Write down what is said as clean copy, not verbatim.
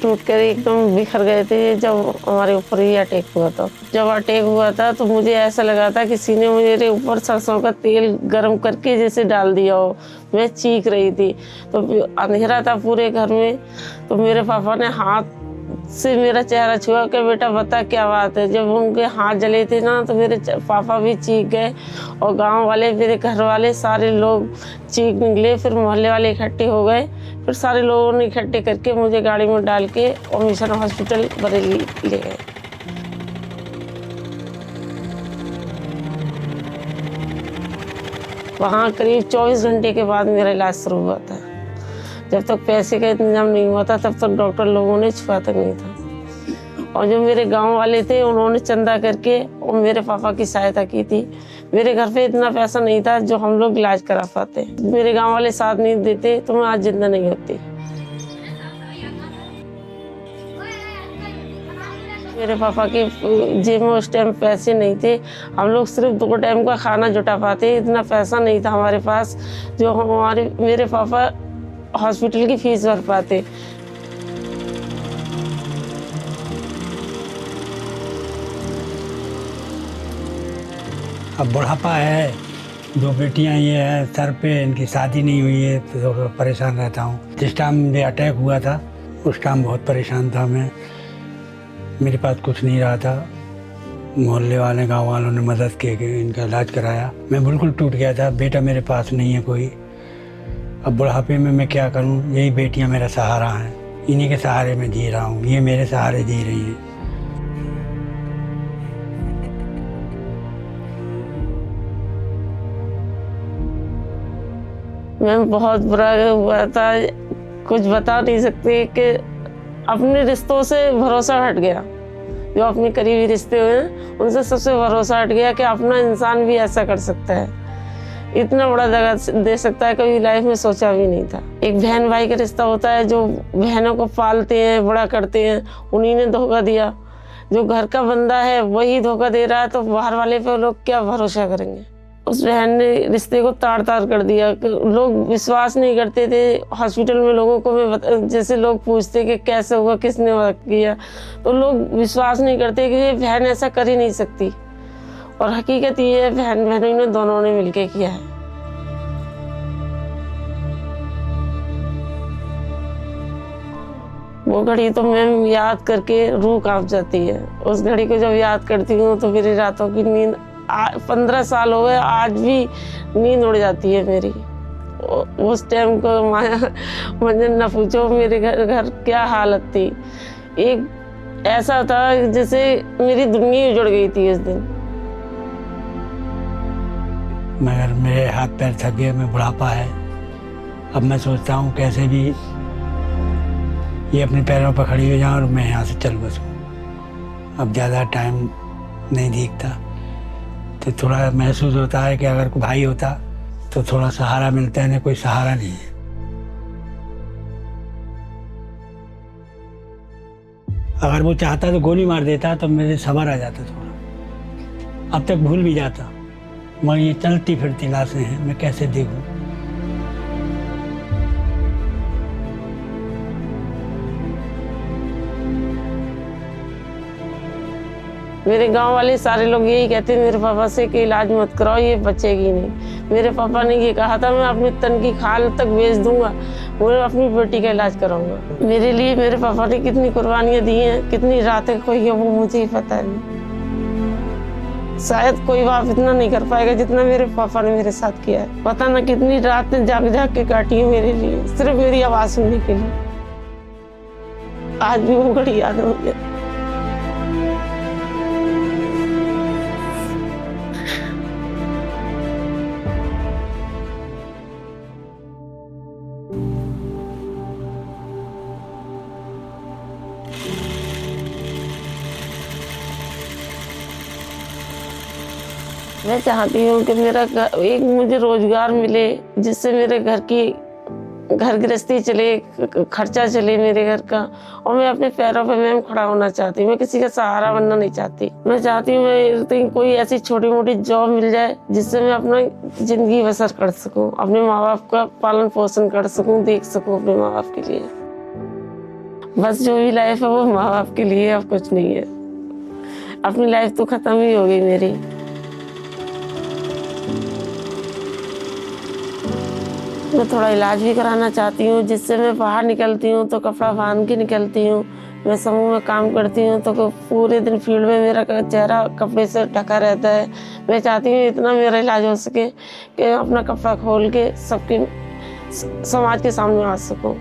टूट कर एकदम बिखर गए थे जब हमारे ऊपर ही अटैक हुआ था। जब अटैक हुआ था तो मुझे ऐसा लगा था किसी ने मेरे ऊपर सरसों का तेल गरम करके जैसे डाल दिया हो। मैं चीख रही थी, तो अंधेरा था पूरे घर में। तो मेरे पापा ने हाथ से मेरा चेहरा छुआ कि बेटा बता क्या बात है। जब उनके हाथ जले थे ना तो मेरे पापा भी चीख गए और गांव वाले, मेरे घर वाले सारे लोग चीख निकले। फिर मोहल्ले वाले इकट्ठे हो गए। फिर सारे लोगों ने इकट्ठे करके मुझे गाड़ी में डाल के और मिशन हॉस्पिटल बरेली ले गए। वहाँ करीब 24 घंटे के बाद मेरा इलाज शुरू हुआ था। जब तक पैसे का इंतजाम नहीं हुआ था तब तक डॉक्टर लोगों ने छुआ तक नहीं था। और जो मेरे गांव वाले थे उन्होंने चंदा करके और मेरे पापा की सहायता की थी। मेरे घर पे इतना पैसा नहीं था जो हम लोग इलाज करा पाते। मेरे गांव वाले साथ नहीं देते तो मैं आज जिंदा नहीं होती। मेरे पापा के जेब में उस टाइम पैसे नहीं थे। हम लोग सिर्फ 2 टाइम का खाना जुटा पाते, इतना पैसा नहीं था हमारे पास जो मेरे पापा हॉस्पिटल की फीस भर पाते। अब बुढ़ापा है, 2 बेटियां ये है, सर पे इनकी शादी नहीं हुई है तो परेशान रहता हूँ। जिस टाइम मुझे अटैक हुआ था उस टाइम बहुत परेशान था मैं। मेरे पास कुछ नहीं रहा था। मोहल्ले वाले गांव वालों ने मदद की कि इनका इलाज कराया। मैं बिल्कुल टूट गया था। बेटा मेरे पास नहीं है कोई। अब बुढ़ापे में मैं क्या करूं? यही बेटियां मेरा सहारा हैं। इन्हीं के सहारे में जी रहा हूं। ये मेरे सहारे जी रही हैं। मैं बहुत बुरा हुआ था, कुछ बता नहीं सकते कि अपने रिश्तों से भरोसा हट गया। जो अपने करीबी रिश्ते हुए हैं उनसे सबसे भरोसा हट गया कि अपना इंसान भी ऐसा कर सकता है, इतना बड़ा दगा दे सकता है। कभी लाइफ में सोचा भी नहीं था। एक बहन भाई का रिश्ता होता है, जो बहनों को पालते हैं, बड़ा करते हैं, उन्हीं ने धोखा दिया। जो घर का बंदा है वही धोखा दे रहा है तो बाहर वाले पे लोग क्या भरोसा करेंगे। उस बहन ने रिश्ते को तार तार कर दिया। लोग विश्वास नहीं करते थे। हॉस्पिटल में लोगों को जैसे लोग पूछते कि कैसे हुआ, किसने किया, तो लोग विश्वास नहीं करते कि ये बहन ऐसा कर ही नहीं सकती। और हकीकत ये है बहन बहनों ने दोनों ने मिलके किया है। वो घड़ी तो मैं याद करके रूह कांप जाती है। उस घड़ी को जब याद करती हूँ तो मेरी रातों की नींद 15 साल हो गए, आज भी नींद उड़ जाती है मेरी। उस टाइम को मुझे न पूछो मेरे घर क्या हालत थी। एक ऐसा था जैसे मेरी दुनिया उजड़ गई थी इस दिन। मगर मेरे हाथ पैर थक गए, मैं बुढ़ापा है। अब मैं सोचता हूँ कैसे भी ये अपने पैरों पर खड़ी हो जाए और मैं यहाँ से चल बसूँ। अब ज़्यादा टाइम नहीं दिखता तो थोड़ा महसूस होता है कि अगर कोई भाई होता तो थोड़ा सहारा मिलता है। ना कोई सहारा नहीं है। अगर वो चाहता तो गोली मार देता तो मेरे सबर आ जाता थोड़ा। अब तक भूल भी जाता। मगर ये चलती फिरती लाशें हैं, मैं कैसे देखूं। मेरे गांव वाले सारे लोग यही कहते हैं मेरे पापा से कि इलाज मत कराओ, ये बचेगी नहीं। मेरे पापा ने ये कहा था मैं अपने तन की खाल तक बेच दूंगा, मैं अपनी बेटी का इलाज कराऊंगा। मेरे लिए मेरे पापा ने कितनी कुर्बानियां दी हैं, कितनी रातें खोई है, वो मुझे ही पता है। शायद कोई बाप इतना नहीं कर पाएगा जितना मेरे पापा ने मेरे साथ किया है। पता ना कितनी रातें जाग जाग के काटी है मेरे लिए, सिर्फ मेरी आवाज सुनने के लिए। आज भी वो घड़ी याद हो गया। मैं चाहती हूँ कि मेरा एक मुझे रोजगार मिले जिससे मेरे घर गृहस्थी चले, खर्चा चले मेरे घर का। और मैं अपने पैरों पे मैं खड़ा होना चाहती हूँ। मैं किसी का सहारा बनना नहीं चाहती। मैं चाहती हूँ मैं कोई ऐसी छोटी मोटी जॉब मिल जाए जिससे मैं अपना जिंदगी बसर कर सकूँ, अपने माँ बाप का पालन पोषण कर सकूँ, देख सकूँ अपने माँ बाप के लिए। बस जो भी लाइफ है वो माँ बाप के लिए, अब कुछ नहीं है। अपनी लाइफ तो खत्म ही हो गई मेरी। मैं थोड़ा इलाज भी कराना चाहती हूँ, जिससे मैं बाहर निकलती हूँ तो कपड़ा बांध के निकलती हूँ। मैं समूह में काम करती हूँ तो पूरे दिन फील्ड में मेरा चेहरा कपड़े से ढका रहता है। मैं चाहती हूँ इतना मेरा इलाज हो सके कि अपना कपड़ा खोल के सबके समाज के सामने आ सकूँ।